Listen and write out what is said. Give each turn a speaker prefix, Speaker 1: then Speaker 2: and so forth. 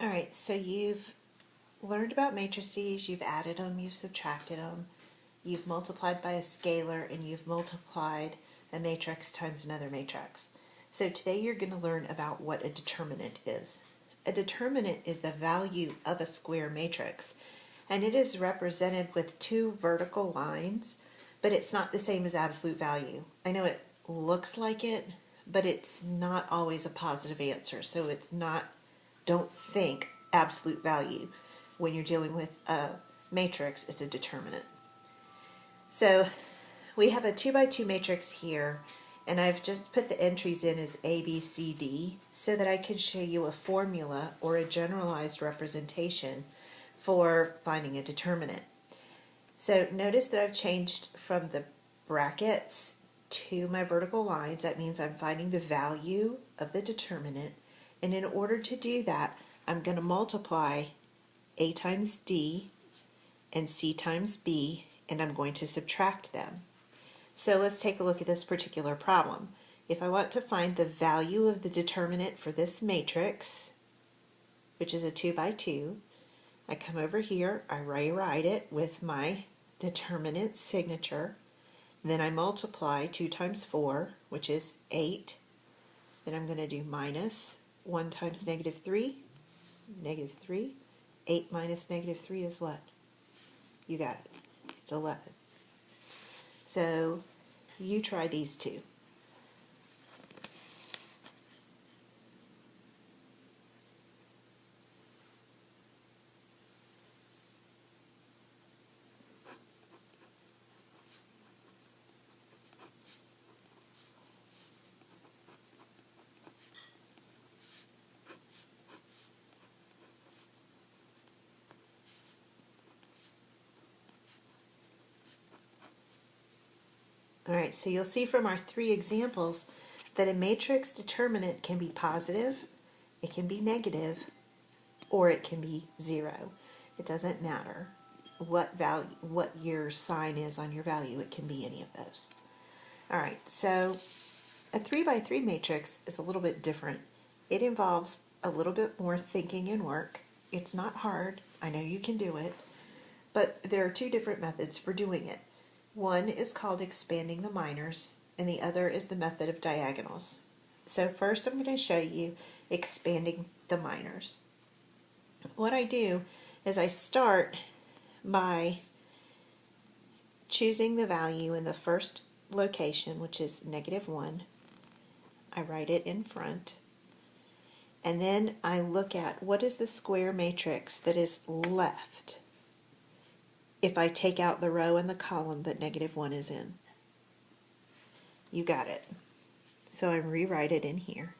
Speaker 1: Alright, so you've learned about matrices, you've added them, you've subtracted them, you've multiplied by a scalar, and you've multiplied a matrix times another matrix. So today you're going to learn about what a determinant is. A determinant is the value of a square matrix, and it is represented with two vertical lines, but it's not the same as absolute value. I know it looks like it, but it's not always a positive answer, so it's not, don't think absolute value. When you're dealing with a matrix, it's a determinant. So we have a 2 by 2 matrix here, and I've just put the entries in as A, B, C, D so that I can show you a formula or a generalized representation for finding a determinant. So notice that I've changed from the brackets to my vertical lines. That means I'm finding the value of the determinant, and in order to do that, I'm going to multiply A times D and C times B, and I'm going to subtract them. So let's take a look at this particular problem. If I want to find the value of the determinant for this matrix, which is a 2 by 2, I come over here, I rewrite it with my determinant signature, then I multiply 2 times 4, which is 8. Then I'm going to do minus 1 times negative 3, negative 3. 8 minus negative 3 is what? You got it. It's 11. So you try these two. Alright, so you'll see from our three examples that a matrix determinant can be positive, it can be negative, or it can be 0. It doesn't matter what value, what your sign is on your value, it can be any of those. Alright, so a 3 by 3 matrix is a little bit different. It involves a little bit more thinking and work. It's not hard, I know you can do it, but there are two different methods for doing it. One is called expanding the minors, and the other is the method of diagonals. So first I'm going to show you expanding the minors. What I do is I start by choosing the value in the first location, which is negative 1. I write it in front. And then I look at what is the square matrix that is left if I take out the row and the column that negative 1 is in. You got it. So I rewrite it in here.